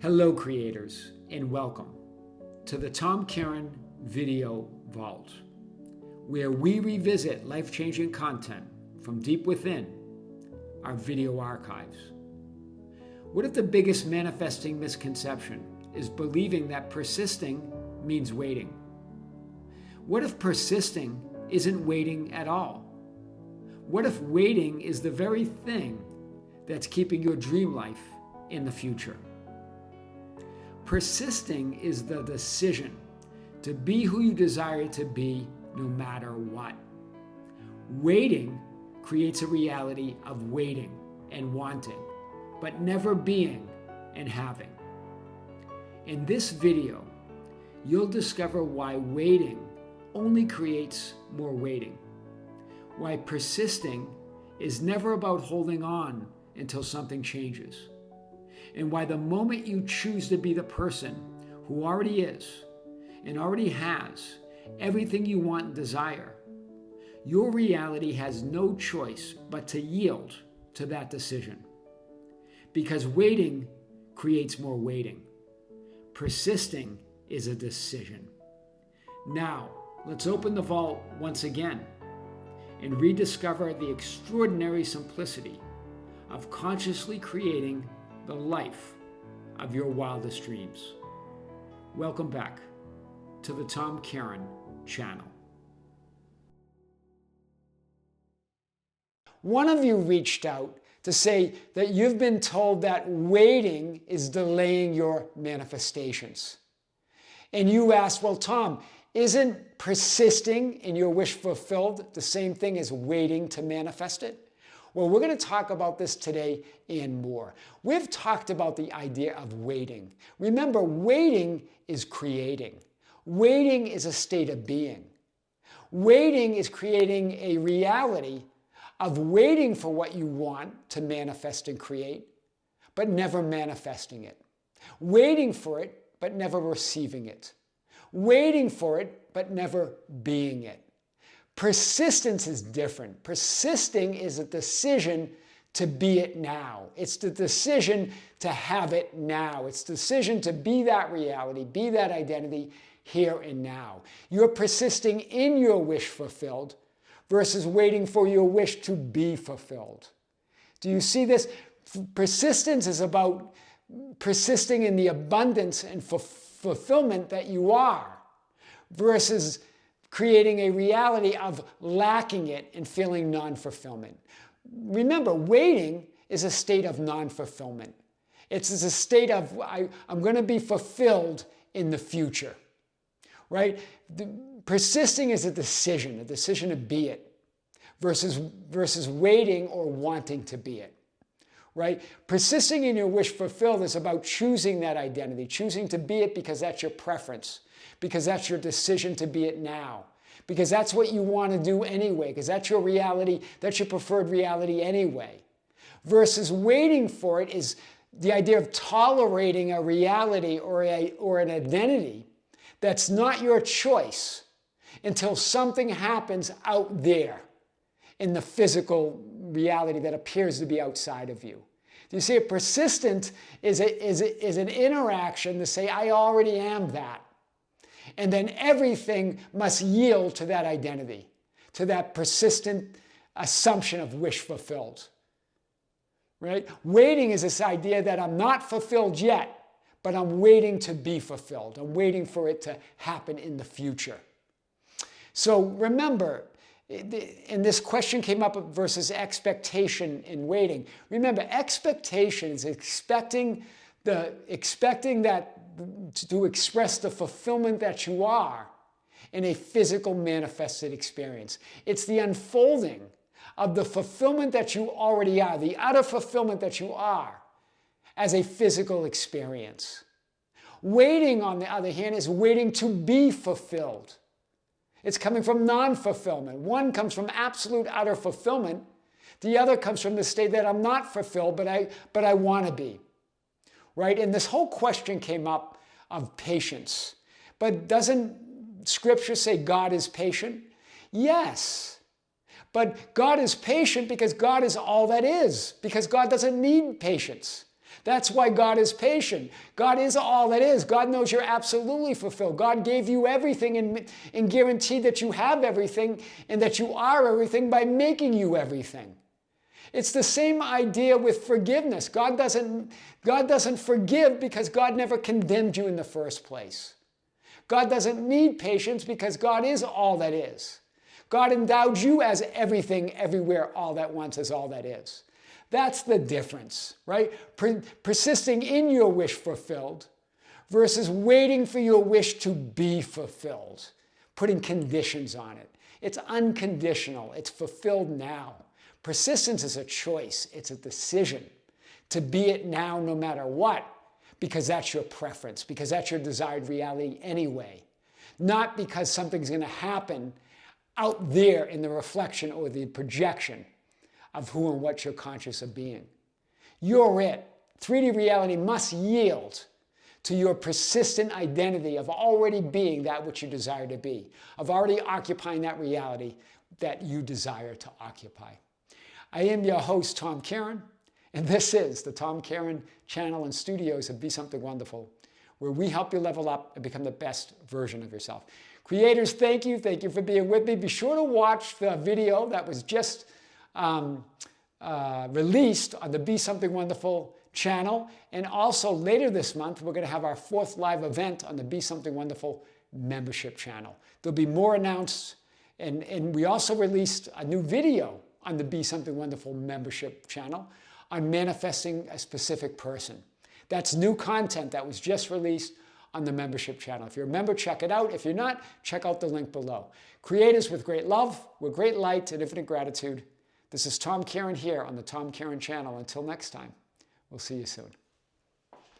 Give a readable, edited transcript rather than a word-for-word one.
Hello creators, and welcome to the Kearin Video Vault, where we revisit life-changing content from deep within our video archives. What if the biggest manifesting misconception is believing that persisting means waiting? What if persisting isn't waiting at all? What if waiting is the very thing that's keeping your dream life in the future? Persisting is the decision to be who you desire to be no matter what. Waiting creates a reality of waiting and wanting, but never being and having. In this video, you'll discover why waiting only creates more waiting, why persisting is never about holding on until something changes, and why the moment you choose to be the person who already is and already has everything you want and desire, your reality has no choice but to yield to that decision. Because waiting creates more waiting. Persisting is a decision. Now, let's open the vault once again and rediscover the extraordinary simplicity of consciously creating the life of your wildest dreams. Welcome back to the Kearin channel. One of you reached out to say that you've been told that waiting is delaying your manifestations. And you asked, well, Tom, isn't persisting in your wish fulfilled the same thing as waiting to manifest it? Well, we're going to talk about this today and more. We've talked about the idea of waiting. Remember, waiting is creating. Waiting is a state of being. Waiting is creating a reality of waiting for what you want to manifest and create, but never manifesting it. Waiting for it, but never receiving it. Waiting for it, but never being it. Persistence is different. Persisting is a decision to be it now. It's the decision to have it now. It's the decision to be that reality, be that identity here and now. You're persisting in your wish fulfilled versus waiting for your wish to be fulfilled. Do you see this? Persistence is about persisting in the abundance and fulfillment that you are versus creating a reality of lacking it and feeling non-fulfillment. Remember, waiting is a state of non-fulfillment. It's a state of, I'm going to be fulfilled in the future, right? Persisting is a decision to be it versus waiting or wanting to be it, right? Persisting in your wish fulfilled is about choosing that identity, choosing to be it because that's your preference, because that's your decision to be it now, because that's what you want to do anyway, because that's your reality, that's your preferred reality anyway. Versus waiting for it is the idea of tolerating a reality or an identity that's not your choice until something happens out there in the physical reality that appears to be outside of you. Do you see it? Persistent is an interaction to say, I already am that. And then everything must yield to that identity, to that persistent assumption of wish fulfilled. Right? Waiting is this idea that I'm not fulfilled yet, but I'm waiting to be fulfilled. I'm waiting for it to happen in the future. So remember, and this question came up versus expectation in waiting. Remember, expectation is expecting that to express the fulfillment that you are in a physical manifested experience. It's the unfolding of the fulfillment that you already are, the utter fulfillment that you are as a physical experience. Waiting, on the other hand, is waiting to be fulfilled. It's coming from non-fulfillment. One comes from absolute utter fulfillment. The other comes from the state that I'm not fulfilled, but I want to be. Right? And this whole question came up of patience. But doesn't Scripture say God is patient? Yes. But God is patient because God is all that is, because God doesn't need patience. That's why God is patient. God is all that is. God knows you're absolutely fulfilled. God gave you everything and guaranteed that you have everything and that you are everything by making you everything. It's the same idea with forgiveness. God doesn't forgive because God never condemned you in the first place. God doesn't need patience because God is all that is. God endowed you as everything, everywhere, all at once, as all that is. That's the difference, right? Persisting in your wish fulfilled versus waiting for your wish to be fulfilled, putting conditions on it. It's unconditional. It's fulfilled now. Persistence is a choice. It's a decision to be it now no matter what, because that's your preference, because that's your desired reality anyway. Not because something's going to happen out there in the reflection or the projection of who and what you're conscious of being. You're it. 3D reality must yield to your persistent identity of already being that which you desire to be, of already occupying that reality that you desire to occupy. I am your host, Tom Kearin, and this is the Tom Kearin channel and studios of Be Something Wonderful, where we help you level up and become the best version of yourself. Creators, thank you. Thank you for being with me. Be sure to watch the video that was just released on the Be Something Wonderful channel. And also later this month, we're going to have our 4th live event on the Be Something Wonderful membership channel. There'll be more announced. And we also released a new video on the Be Something Wonderful membership channel on manifesting a specific person. That's new content that was just released on the membership channel. If you're a member, check it out. If you're not, check out the link below. Creators, with great love, with great light and infinite gratitude, this is Tom Kearin here on the Tom Kearin channel. Until next time, we'll see you soon.